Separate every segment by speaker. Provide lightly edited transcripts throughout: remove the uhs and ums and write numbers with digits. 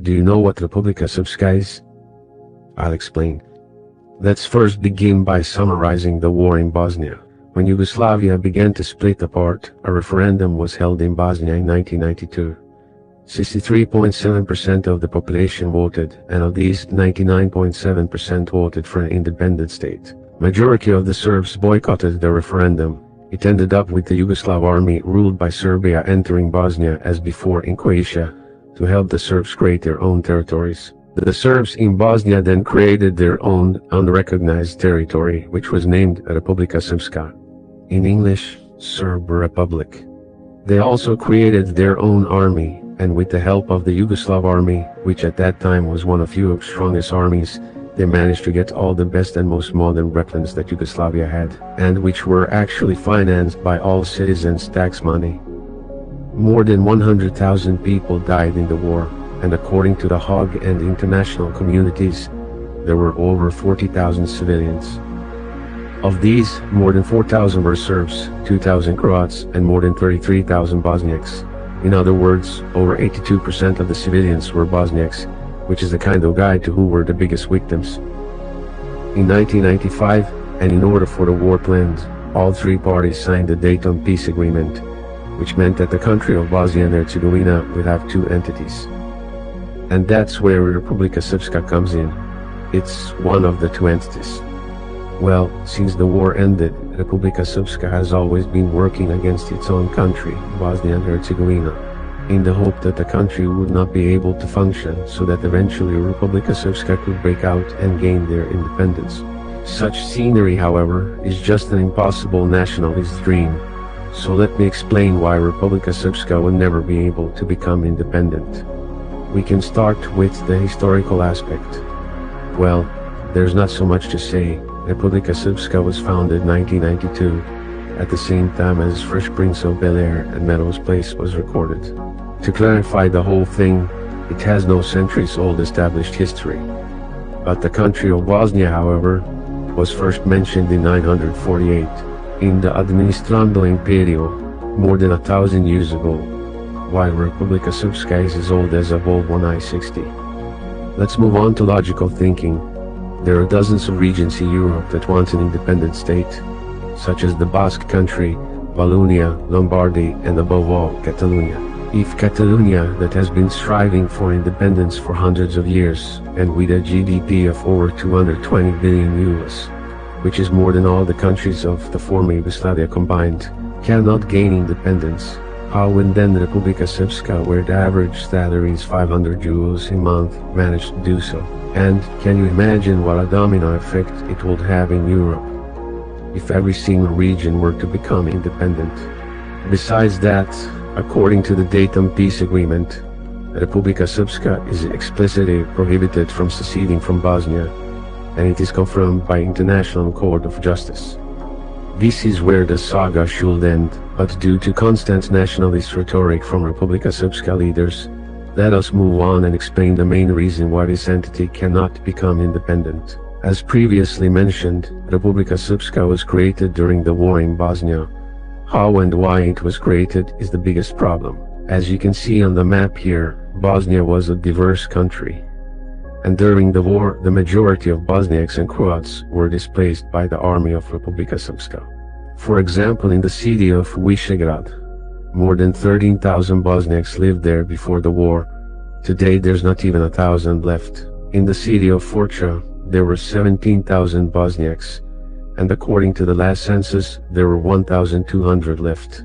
Speaker 1: Do you know what Republika Srpska is? I'll explain. Let's first begin by summarizing the war in Bosnia. When Yugoslavia began to split apart, a referendum was held in Bosnia in 1992. 63.7% of the population voted, and of these, 99.7% voted for an independent state. Majority of the Serbs boycotted the referendum. It ended up with the Yugoslav army ruled by Serbia entering Bosnia as before in Croatia to help the Serbs create their own territories. The Serbs in Bosnia then created their own unrecognized territory, which was named Republika Srpska. In English, Serb Republic. They also created their own army, and with the help of the Yugoslav army, which at that time was one of Europe's strongest armies, they managed to get all the best and most modern weapons that Yugoslavia had, and which were actually financed by all citizens' tax money. More than 100,000 people died in the war, and according to the Hague and international communities, there were over 40,000 civilians. Of these, more than 4,000 were Serbs, 2,000 Croats, and more than 33,000 Bosniaks. In other words, over 82% of the civilians were Bosniaks, which is the kind of guide to who were the biggest victims. In 1995, and in order for the war to end, all three parties signed the Dayton Peace Agreement, which meant that the country of Bosnia and Herzegovina would have two entities. And that's where Republika Srpska comes in. It's one of the two entities. Well, since the war ended, Republika Srpska has always been working against its own country, Bosnia and Herzegovina, in the hope that the country would not be able to function, so that eventually Republika Srpska could break out and gain their independence. Such scenery, however, is just an impossible nationalist dream. So let me explain why Republika Srpska will never be able to become independent. We can start with the historical aspect. Well, there's not so much to say. Republika Srpska was founded in 1992, at the same time as Fresh Prince of Bel-Air and Melrose Place was recorded. To clarify the whole thing, it has no centuries-old established history. But the country of Bosnia, however, was first mentioned in 948, in the Administrando Imperio, more than 1,000 years ago, while Republika Srpska is as old as Abol 1I60. Let's move on to logical thinking. There are dozens of regions in Europe that want an independent state, such as the Basque Country, Wallonia, Lombardy, and above all, Catalonia. If Catalonia, that has been striving for independence for hundreds of years, and with a GDP of over 220 billion euros, which is more than all the countries of the former Yugoslavia combined, cannot gain independence, how will then Republika Srpska, where the average salary is 500 euros a month, manage to do so? And can you imagine what a domino effect it would have in Europe if every single region were to become independent? Besides that, according to the Dayton Peace Agreement, Republika Srpska is explicitly prohibited from seceding from Bosnia, and it is confirmed by International Court of Justice. This is where the saga should end, but due to constant nationalist rhetoric from Republika Srpska leaders, let us move on and explain the main reason why this entity cannot become independent. As previously mentioned, Republika Srpska was created during the war in Bosnia. How and why it was created is the biggest problem. As you can see on the map here, Bosnia was a diverse country. And during the war, the majority of Bosniaks and Croats were displaced by the army of Republika Srpska. For example, in the city of Visegrad, more than 13,000 Bosniaks lived there before the war. Today there's not even 1,000 left. In the city of Forcha, there were 17,000 Bosniaks, and according to the last census, there were 1,200 left.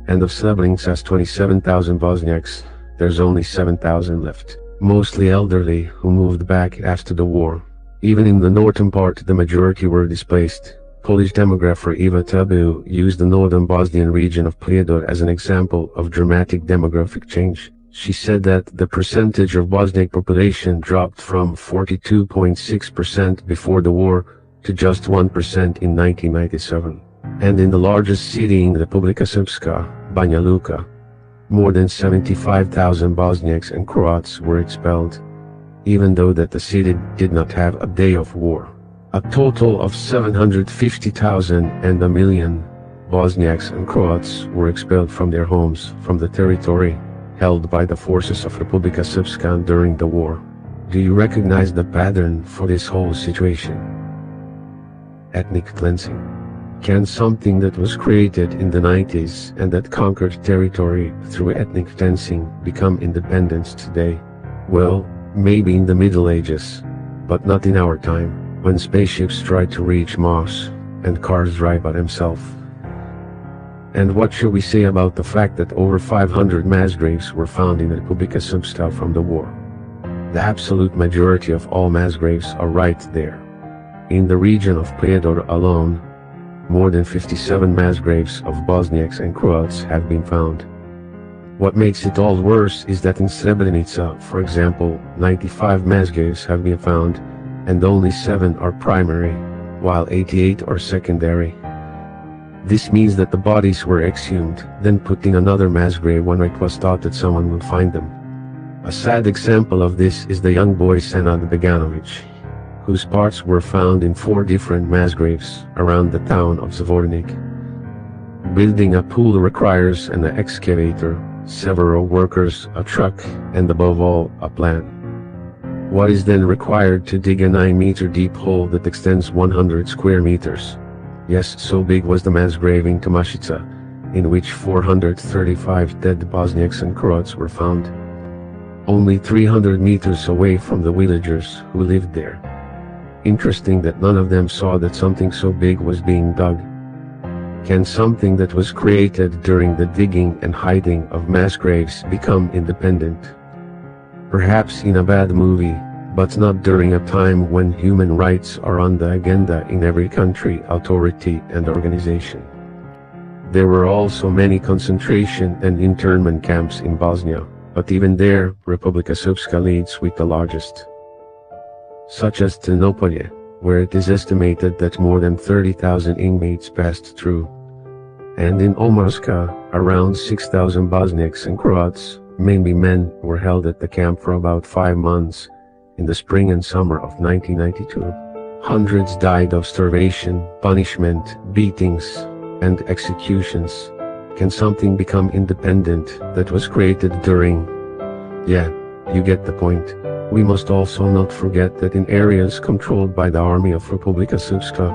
Speaker 1: And of Srebrenica, 27,000 Bosniaks, there's only 7,000 left. Mostly elderly, who moved back after the war. Even in the northern part, the majority were displaced. Polish demographer Eva Tabu used the northern Bosnian region of Prijedor as an example of dramatic demographic change. She said that the percentage of Bosniak population dropped from 42.6% before the war to just 1% in 1997. And in the largest city in Republika Srpska, Banja Luka, more than 75,000 Bosniaks and Croats were expelled, even though that the city did not have a day of war. A total of 750,000 and 1 million Bosniaks and Croats were expelled from their homes, from the territory, held by the forces of Republika Srpska during the war. Do you recognize the pattern for this whole situation? Ethnic cleansing. Can something that was created in the 90s and that conquered territory through ethnic cleansing become independent today? Well, maybe in the Middle Ages, but not in our time, when spaceships try to reach Mars and cars drive by themselves. And what should we say about the fact that over 500 mass graves were found in Republika Srpska from the war? The absolute majority of all mass graves are right there. In the region of Prijedor alone, more than 57 mass graves of Bosniaks and Croats have been found. What makes it all worse is that in Srebrenica, for example, 95 mass graves have been found, and only 7 are primary, while 88 are secondary. This means that the bodies were exhumed, then put in another mass grave when it was thought that someone would find them. A sad example of this is the young boy Senad Beganovic, whose parts were found in 4 different mass graves around the town of Zvornik. Building a pool requires an excavator, several workers, a truck, and above all, a plan. What is then required to dig a 9-meter deep hole that extends 100 square meters? Yes, so big was the mass grave in Tomashica, in which 435 dead Bosniaks and Croats were found, only 300 meters away from the villagers who lived there. Interesting that none of them saw that something so big was being dug. Can something that was created during the digging and hiding of mass graves become independent? Perhaps in a bad movie, but not during a time when human rights are on the agenda in every country, authority, and organization. There were also many concentration and internment camps in Bosnia, but even there, Republika Srpska leads with the largest, such as Ternopolje, where it is estimated that more than 30,000 inmates passed through. And in Omorska, around 6,000 Bosniaks and Croats, mainly men, were held at the camp for about 5 months, in the spring and summer of 1992. Hundreds died of starvation, punishment, beatings, and executions. Can something become independent that was created during? Yeah, you get the point. We must also not forget that in areas controlled by the army of Republika Srpska,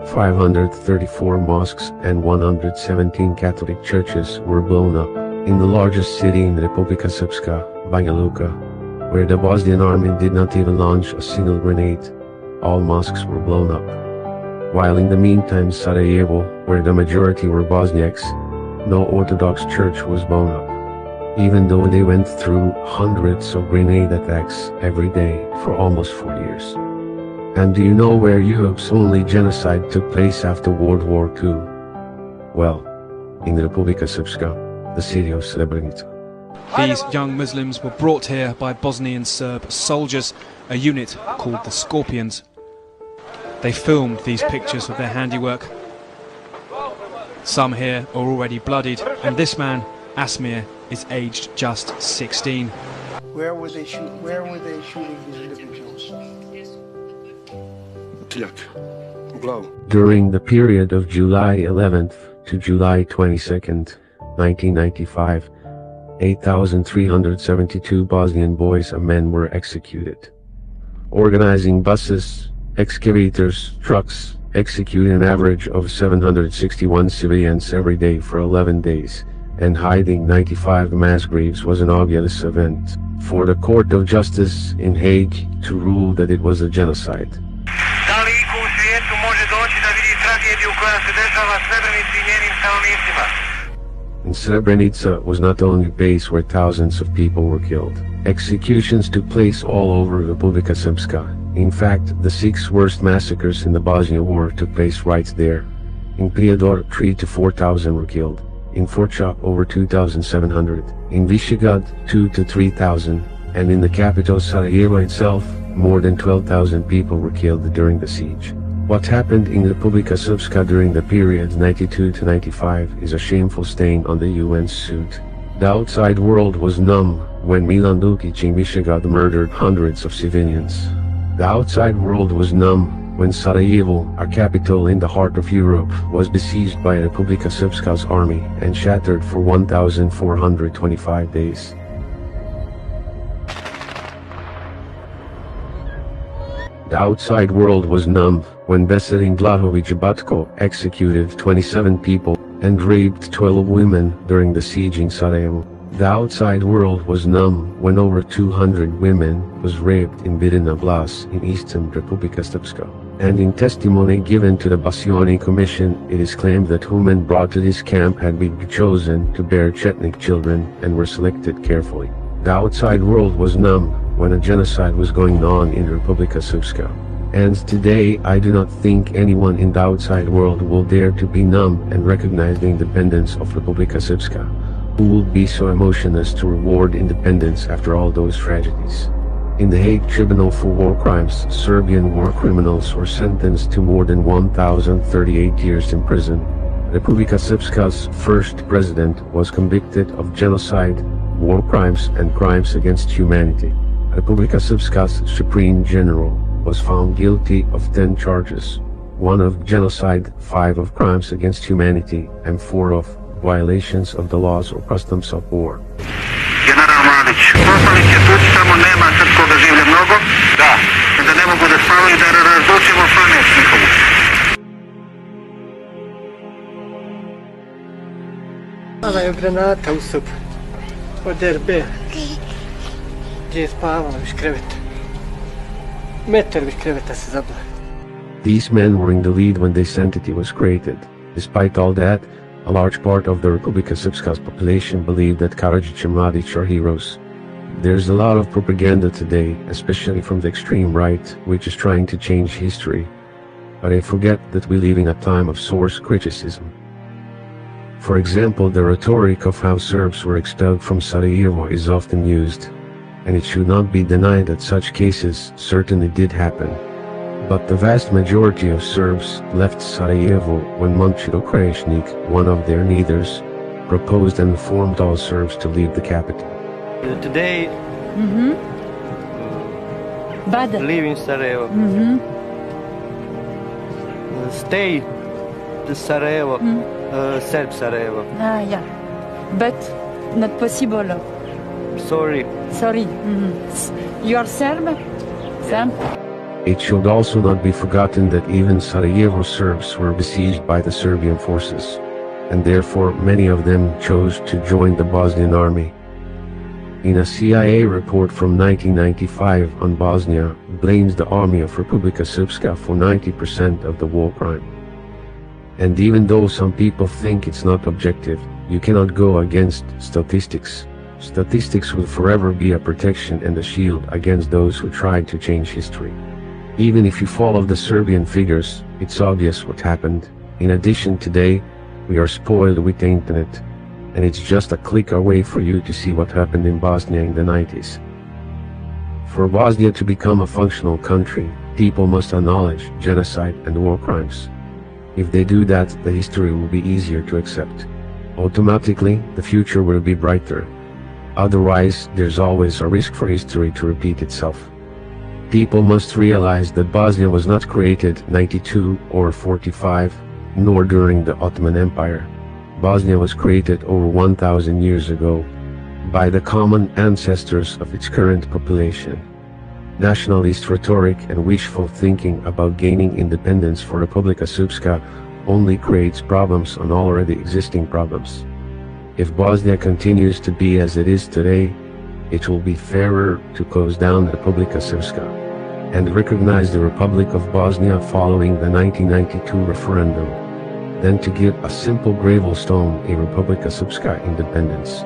Speaker 1: 534 mosques and 117 Catholic churches were blown up. In the largest city in Republika Srpska, Banja Luka, where the Bosnian army did not even launch a single grenade, all mosques were blown up. While in the meantime Sarajevo, where the majority were Bosniaks, no Orthodox church was blown up, even though they went through hundreds of grenade attacks every day for almost 4 years. And do you know where Europe's only genocide took place after World War II? Well, in Republika Srpska, the city of Srebrenica.
Speaker 2: These young Muslims were brought here by Bosnian Serb soldiers, a unit called the Scorpions. They filmed these pictures of their handiwork. Some here are already bloodied, and this man, Asmir, is aged just 16.
Speaker 3: Where were they shooting these individuals?
Speaker 1: During the period of July 11th to July 22nd, 1995, 8,372 Bosnian boys and men were executed. Organizing buses, excavators, trucks, executing an average of 761 civilians every day for 11 days, and hiding 95 mass graves was an obvious event for the Court of Justice in Hague to rule that it was a genocide. And Srebrenica was not only a base where thousands of people were killed. Executions took place all over Republika Srpska. In fact, the 6 worst massacres in the Bosnian War took place right there. In Prijedor, 3,000 to 4,000 were killed. In Foča, over 2,700. In Visegrad, 2,000 to 3,000. And in the capital Sarajevo itself, more than 12,000 people were killed during the siege. What happened in Republika Srpska during the period 92 to 95 is a shameful stain on the UN's suit. The outside world was numb when Milan Dukic in Visegrad murdered hundreds of civilians. The outside world was numb when Sarajevo, a capital in the heart of Europe, was besieged by Republika Srpska's army and shattered for 1,425 days. The outside world was numb when Veselin Blahović Batko executed 27 people and raped 12 women during the siege in Sarajevo. The outside world was numb when over 200 women was raped in Vidina Vlas in eastern Republika Srpska. And in testimony given to the Basioni Commission, it is claimed that women brought to this camp had been chosen to bear Chetnik children and were selected carefully. The outside world was numb when a genocide was going on in Republika Srpska. And today, I do not think anyone in the outside world will dare to be numb and recognize the independence of Republika Srpska, who will be so emotionless to reward independence after all those tragedies. In the Hague Tribunal for War Crimes, Serbian war criminals were sentenced to more than 1,038 years in prison. Republika Srpska's first president was convicted of genocide, war crimes and crimes against humanity. Republika Srpska's Supreme General was found guilty of 10 charges, 1 of genocide, 5 of crimes against humanity, and 4 of violations of the laws or customs of war.
Speaker 4: General Mladić, poslanik je tu, samo nema srpskog življa mnogo, da ne mogu da spavaju, da razlučimo pamet njihovu.
Speaker 3: Pala je granata u sobu, od RB, gdje je spavala viš kreveta. Metar viš kreveta se zabila.
Speaker 1: These men were in the lead when this entity was created. Despite all that, a large part of the Republika Srpska's population believed that Karadzic and Mladic are heroes. There's a lot of propaganda today, especially from the extreme right, which is trying to change history. But I forget that we live in a time of source criticism. For example, the rhetoric of how Serbs were expelled from Sarajevo is often used, and it should not be denied that such cases certainly did happen. But the vast majority of Serbs left Sarajevo when Momčilo Krajišnik, one of their leaders, proposed and informed all Serbs to leave the capital.
Speaker 5: Today, live in Sarajevo. Stay to Sarajevo, Serb Sarajevo.
Speaker 6: Yeah, but not possible.
Speaker 5: Sorry.
Speaker 6: You are Serb? Serb?
Speaker 1: It should also not be forgotten that even Sarajevo Serbs were besieged by the Serbian forces, and therefore many of them chose to join the Bosnian army. In a CIA report from 1995 on Bosnia, blames the army of Republika Srpska for 90% of the war crime. And even though some people think it's not objective, you cannot go against statistics. Statistics will forever be a protection and a shield against those who tried to change history. Even if you follow the Serbian figures, it's obvious what happened. In addition, today, we are spoiled with the internet, and it's just a click away for you to see what happened in Bosnia in the 90s. For Bosnia to become a functional country, people must acknowledge genocide and war crimes. If they do that, the history will be easier to accept. Automatically, the future will be brighter. Otherwise, there's always a risk for history to repeat itself. People must realize that Bosnia was not created 92 or 45, nor during the Ottoman Empire. Bosnia was created over 1,000 years ago by the common ancestors of its current population. Nationalist rhetoric and wishful thinking about gaining independence for Republika Srpska only creates problems on already existing problems. If Bosnia continues to be as it is today, it will be fairer to close down Republika Srpska and recognize the Republic of Bosnia following the 1992 referendum, than to give a simple gravestone a Republika Srpska independence.